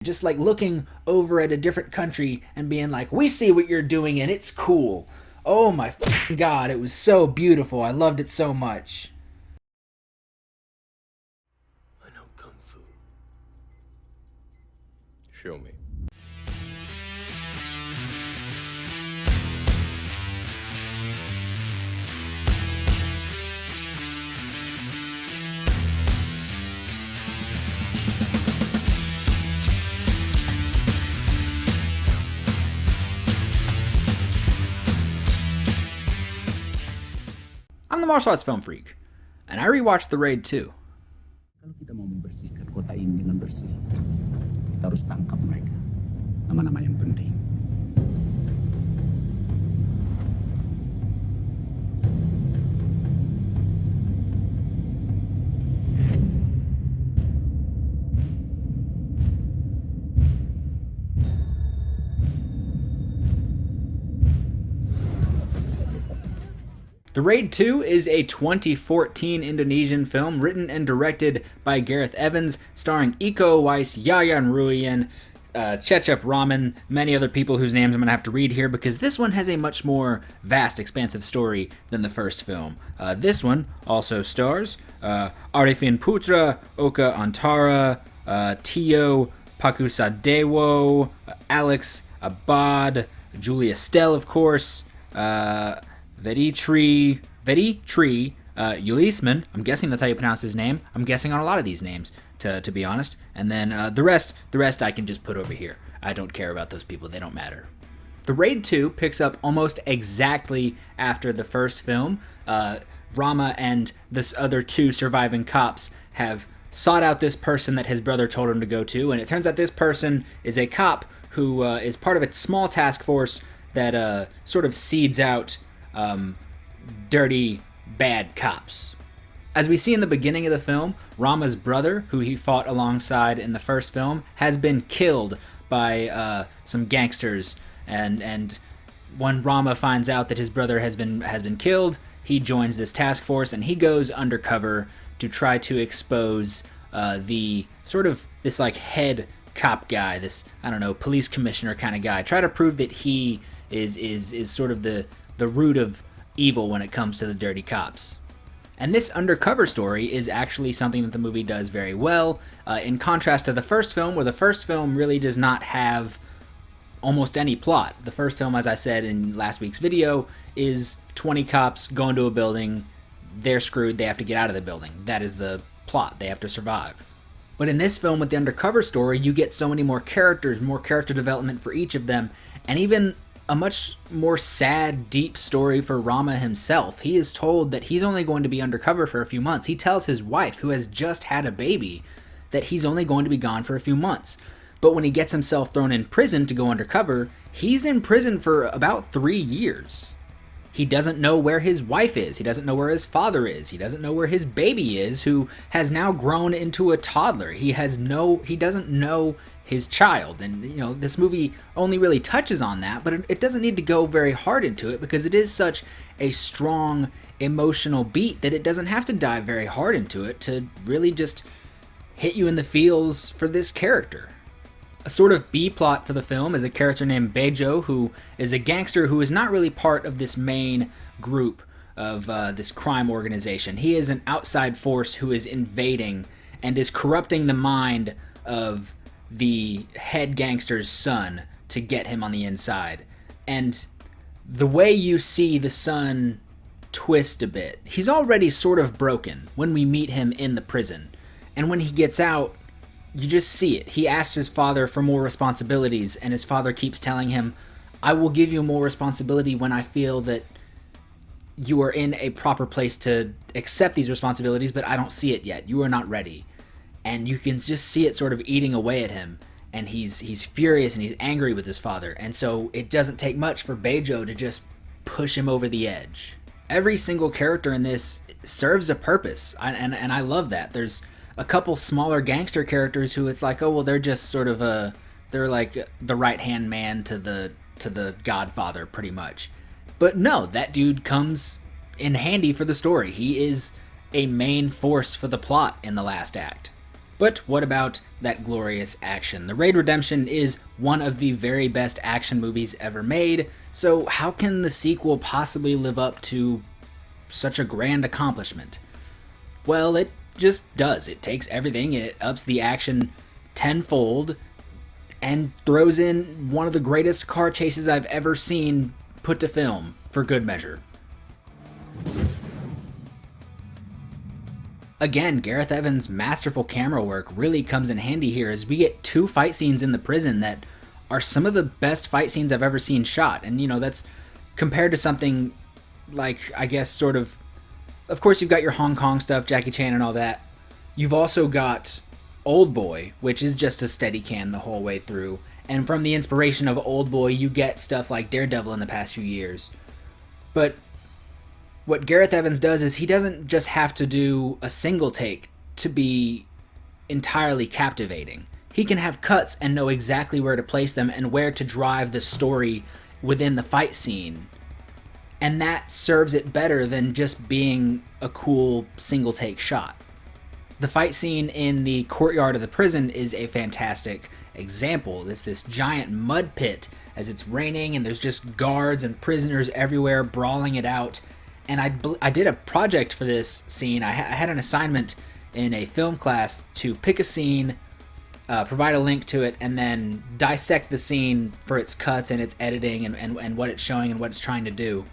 Just like looking over at a different country and being like, we see what you're doing and it's cool. Oh my god, it was so beautiful. I loved it so much. I know Kung Fu. Show me. I'm the martial arts film freak, and I rewatched The Raid 2. Kalau kita mau membersihkan kota ini dengan bersih, kita harus tangkap mereka. Nama-nama yang penting. The Raid 2 is a 2014 Indonesian film written and directed by Gareth Evans, starring Iko Uwais, Yayan Ruhian, Cecep Rahman, many other people whose names I'm going to have to read here because this one has a much more vast, expansive story than the first film. This one also stars Arifin Putra, Oka Antara, Tio Pakusadewo, Alex Abad, Julia Stell, of course, Veritri Ulisman. I'm guessing that's how you pronounce his name. I'm guessing on a lot of these names, to be honest. And then the rest I can just put over here. I don't care about those people. They don't matter. The Raid 2 picks up almost exactly after the first film. Rama and this other two surviving cops have sought out this person that his brother told him to go to, and it turns out this person is a cop who is part of a small task force that sort of seeds out dirty, bad cops. As we see in the beginning of the film, Rama's brother, who he fought alongside in the first film, has been killed by some gangsters, and when Rama finds out that his brother has been killed, he joins this task force and he goes undercover to try to expose the sort of this like head cop guy, this, I don't know, police commissioner kind of guy, try to prove that he is sort of the root of evil when it comes to the dirty cops. And this undercover story is actually something that the movie does very well, in contrast to the first film, where the first film really does not have almost any plot. The first film, as I said in last week's video, is 20 cops go into a building, they're screwed, they have to get out of the building. That is the plot, they have to survive. But in this film, with the undercover story, you get so many more characters, more character development for each of them, and even a much more sad, deep story for Rama himself. He is told that he's only going to be undercover for a few months. He tells his wife, who has just had a baby, that he's only going to be gone for a few months. But when he gets himself thrown in prison to go undercover, he's in prison for about 3 years. He doesn't know where his wife is. He doesn't know where his father is. He doesn't know where his baby is, who has now grown into a toddler. He doesn't know his child. And, you know, this movie only really touches on that, but it doesn't need to go very hard into it because it is such a strong emotional beat that it doesn't have to dive very hard into it to really just hit you in the feels for this character. A sort of B-plot for the film is a character named Bejo, who is a gangster who is not really part of this main group of this crime organization. He is an outside force who is invading and is corrupting the mind of the head gangster's son to get him on the inside. And the way you see the son twist a bit, he's already sort of broken when we meet him in the prison. And when he gets out, you just see it. He asks his father for more responsibilities, and his father keeps telling him, I will give you more responsibility when I feel that you are in a proper place to accept these responsibilities, but I don't see it yet. You are not ready. And you can just see it sort of eating away at him, and he's furious and he's angry with his father. And so it doesn't take much for Bejo to just push him over the edge. Every single character in this serves a purpose, and I love that. There's a couple smaller gangster characters who it's like, oh well, they're just sort of they're like the right-hand man to the Godfather, pretty much. But no, that dude comes in handy for the story. He is a main force for the plot in the last act. But what about that glorious action? The Raid Redemption is one of the very best action movies ever made, so how can the sequel possibly live up to such a grand accomplishment? Well, it just does. It takes everything, it ups the action tenfold, and throws in one of the greatest car chases I've ever seen put to film, for good measure. Again, Gareth Evans' masterful camera work really comes in handy here as we get 2 fight scenes in the prison that are some of the best fight scenes I've ever seen shot. And, that's compared to something like, I guess, sort of course, you've got your Hong Kong stuff, Jackie Chan and all that. You've also got Old Boy, which is just a Steadicam the whole way through. And from the inspiration of Old Boy, you get stuff like Daredevil in the past few years. But what Gareth Evans does is he doesn't just have to do a single take to be entirely captivating. He can have cuts and know exactly where to place them and where to drive the story within the fight scene. And that serves it better than just being a cool single take shot. The fight scene in the courtyard of the prison is a fantastic example. It's this giant mud pit as it's raining and there's just guards and prisoners everywhere brawling it out. And I did a project for this scene. I had an assignment in a film class to pick a scene, provide a link to it, and then dissect the scene for its cuts and its editing and what it's showing and what it's trying to do.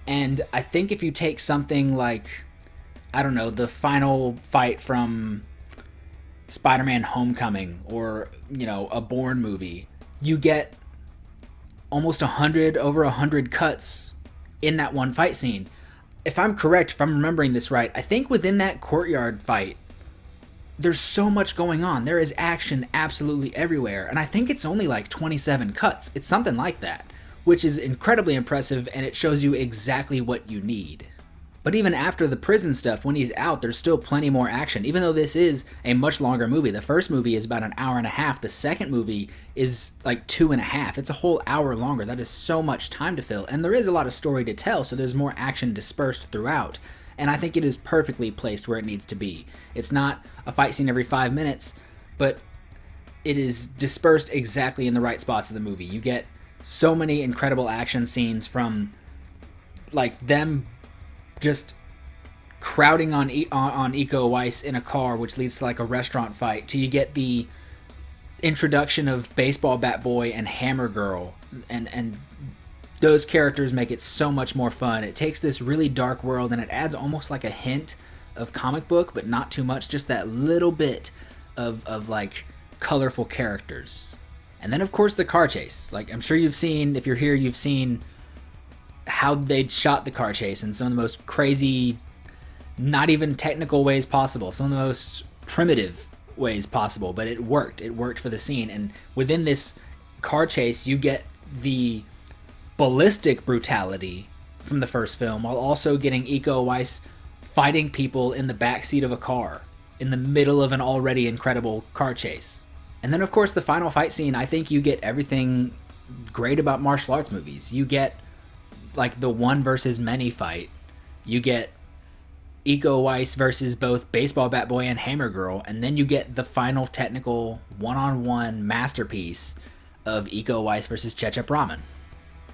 And I think if you take something like, I don't know, the final fight from Spider-Man Homecoming or, a Bourne movie, you get almost over 100 cuts in that one fight scene. If I'm correct, if I'm remembering this right, I think within that courtyard fight, there's so much going on. There is action absolutely everywhere. And I think it's only like 27 cuts. It's something like that, which is incredibly impressive, and it shows you exactly what you need. But even after the prison stuff, when he's out, there's still plenty more action. Even though this is a much longer movie. The first movie is about an hour and a half. The second movie is like 2.5. It's a whole hour longer. That is so much time to fill. And there is a lot of story to tell, so there's more action dispersed throughout. And I think it is perfectly placed where it needs to be. It's not a fight scene every 5 minutes, but it is dispersed exactly in the right spots of the movie. You get so many incredible action scenes from like them just crowding on Iko Uwais in a car, which leads to like a restaurant fight, till you get the introduction of Baseball Bat Boy and Hammer Girl, and those characters make it so much more fun. It takes this really dark world and it adds almost like a hint of comic book, but not too much, just that little bit of like colorful characters. And then of course the car chase. Like I'm sure you've seen, if you're here, you've seen how they shot the car chase in some of the most crazy, not even technical ways possible, some of the most primitive ways possible, but it worked. It worked for the scene. And within this car chase, you get the ballistic brutality from the first film, while also getting Iko Uwais fighting people in the backseat of a car in the middle of an already incredible car chase. And then, of course, the final fight scene, I think you get everything great about martial arts movies. You get like the one versus many fight. You get Iko Uwais versus both Baseball Bat Boy and Hammer Girl, and then you get the final technical one-on-one masterpiece of Iko Uwais versus Chechep Rahman.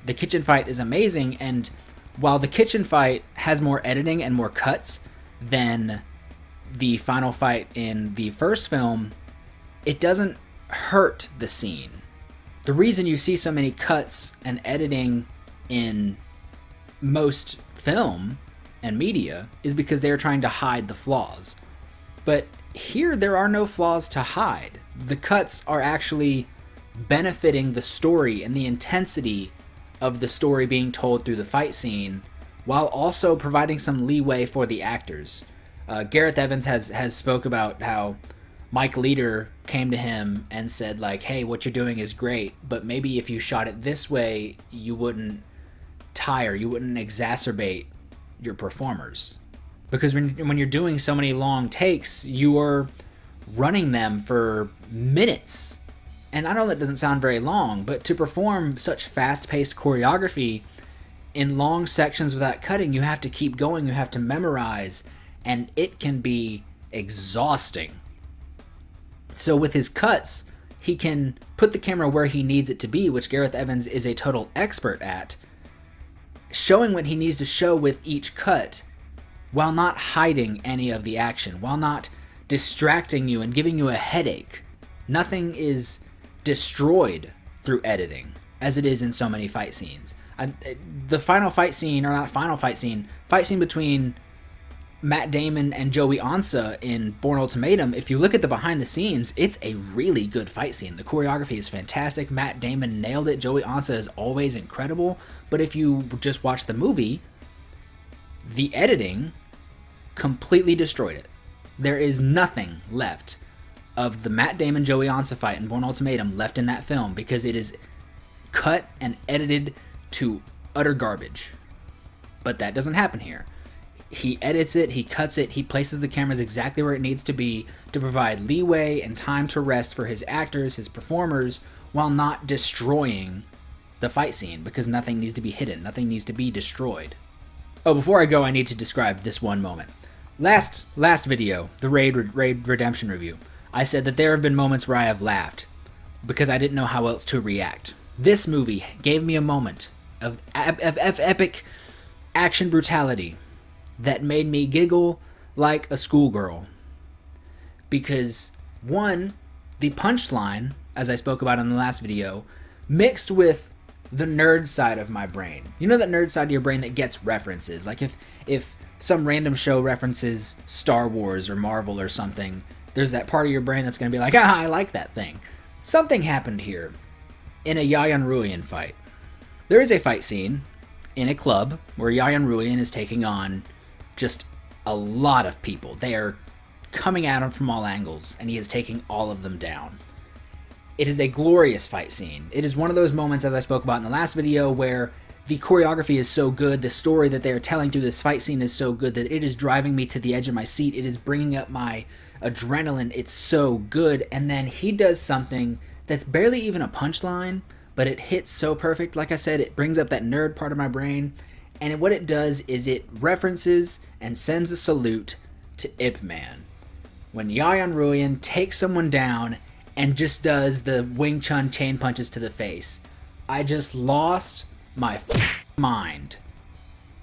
The kitchen fight is amazing, and while the kitchen fight has more editing and more cuts than the final fight in the first film, it doesn't hurt the scene. The reason you see so many cuts and editing in most film and media is because they're trying to hide the flaws. But here there are no flaws to hide. The cuts are actually benefiting the story and the intensity of the story being told through the fight scene, while also providing some leeway for the actors. Gareth Evans has spoke about how Mike Leader came to him and said like, hey, what you're doing is great, but maybe if you shot it this way, you wouldn't you wouldn't exacerbate your performers. Because when you're doing so many long takes, you are running them for minutes. And I know that doesn't sound very long, but to perform such fast-paced choreography in long sections without cutting, you have to keep going, you have to memorize, and it can be exhausting. So with his cuts, he can put the camera where he needs it to be, which Gareth Evans is a total expert at, showing what he needs to show with each cut while not hiding any of the action, while not distracting you and giving you a headache. Nothing is destroyed through editing, as it is in so many fight scenes. The final fight scene, or not final fight scene between Matt Damon and Joey Ansa in Bourne Ultimatum, if you look at the behind the scenes, it's a really good fight scene. The choreography is fantastic. Matt Damon nailed it. Joey Ansa is always incredible. But if you just watch the movie, the editing completely destroyed it. There is nothing left of the Matt Damon Joey Ansa fight in Bourne Ultimatum left in that film, because it is cut and edited to utter garbage. But that doesn't happen here. He edits it, he cuts it, he places the cameras exactly where it needs to be to provide leeway and time to rest for his actors, his performers, while not destroying the fight scene, because nothing needs to be hidden, nothing needs to be destroyed. Oh, before I go, I need to describe this one moment. Last video, the Raid Redemption review, I said that there have been moments where I have laughed because I didn't know how else to react. This movie gave me a moment of epic action brutality that made me giggle like a schoolgirl. Because, one, the punchline, as I spoke about in the last video, mixed with the nerd side of my brain. You know that nerd side of your brain that gets references? Like if some random show references Star Wars or Marvel or something, there's that part of your brain that's going to be like, I like that thing. Something happened here in a Yayan Ruhian fight. There is a fight scene in a club where Yayan Ruhian is taking on just a lot of people. They are coming at him from all angles, and he is taking all of them down. It is a glorious fight scene. It is one of those moments, as I spoke about in the last video, where the choreography is so good, the story that they are telling through this fight scene is so good that it is driving me to the edge of my seat. It is bringing up my adrenaline. It's so good. And then he does something that's barely even a punchline, but it hits so perfect. Like I said, it brings up that nerd part of my brain. And what it does is it references and sends a salute to Ip Man. When Yayan Ruhian takes someone down and just does the Wing Chun chain punches to the face, I just lost my mind.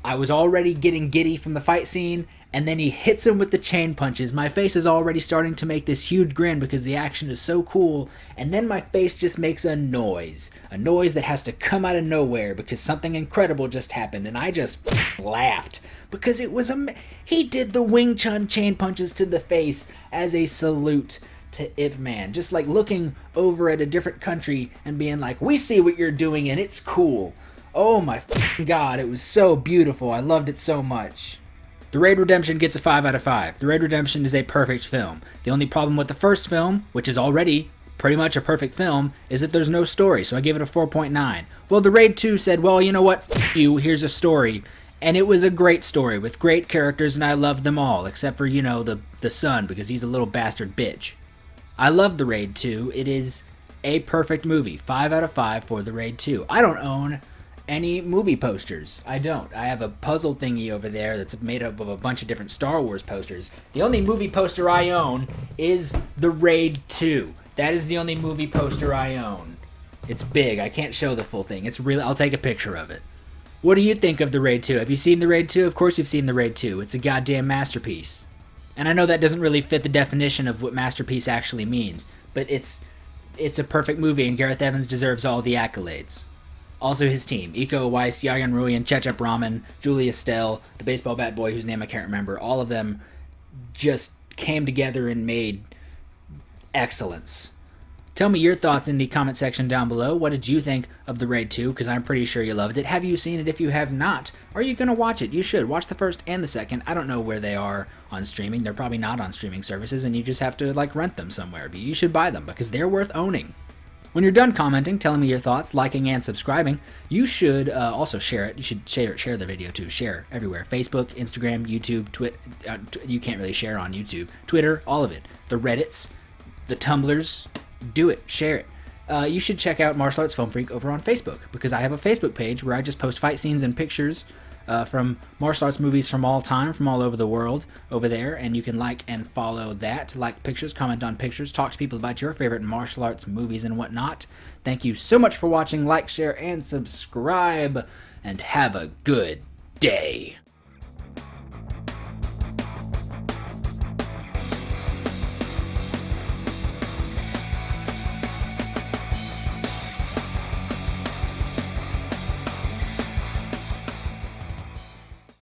I was already getting giddy from the fight scene, and then he hits him with the chain punches. My face is already starting to make this huge grin because the action is so cool, and then my face just makes a noise that has to come out of nowhere because something incredible just happened, and I just laughed because it was he did the Wing Chun chain punches to the face as a salute to Ip Man, just like looking over at a different country and being like, we see what you're doing and it's cool. Oh my god, it was so beautiful. I loved it so much. The Raid Redemption gets a 5 out of 5. The Raid Redemption is a perfect film. The only problem with the first film, which is already pretty much a perfect film, is that there's no story, so I gave it a 4.9. Well, the Raid 2 said, well, you know what, you, here's a story. And it was a great story with great characters, and I loved them all, except for, the son, because he's a little bastard bitch. I love The Raid 2. It is a perfect movie. 5 out of 5 for The Raid 2. I don't own any movie posters. I don't. I have a puzzle thingy over there that's made up of a bunch of different Star Wars posters. The only movie poster I own is The Raid 2. That is the only movie poster I own. It's big. I can't show the full thing. It's really. I'll take a picture of it. What do you think of The Raid 2? Have you seen The Raid 2? Of course you've seen The Raid 2. It's a goddamn masterpiece. And I know that doesn't really fit the definition of what masterpiece actually means, but it's a perfect movie, and Gareth Evans deserves all the accolades. Also his team, Iko Uwais, Yayan Ruhian, Chechep Rahman, Julie Estelle, the baseball bat boy whose name I can't remember, all of them just came together and made excellence. Tell me your thoughts in the comment section down below. What did you think of The Raid 2? Because I'm pretty sure you loved it. Have you seen it? If you have not, are you going to watch it? You should. Watch the first and the second. I don't know where they are on streaming. They're probably not on streaming services, and you just have to rent them somewhere. But you should buy them because they're worth owning. When you're done commenting, telling me your thoughts, liking, and subscribing, you should also share it. You should share the video too. Share everywhere. Facebook, Instagram, YouTube, Twitter. You can't really share on YouTube. Twitter, all of it. The Reddits, the Tumblrs. Do it. Share it. You should check out Martial Arts Film Freak over on Facebook because I have a Facebook page where I just post fight scenes and pictures from martial arts movies from all time, from all over the world over there, and you can like and follow that. Like pictures, comment on pictures, talk to people about your favorite martial arts movies and whatnot. Thank you so much for watching. Like, share, and subscribe, and have a good day.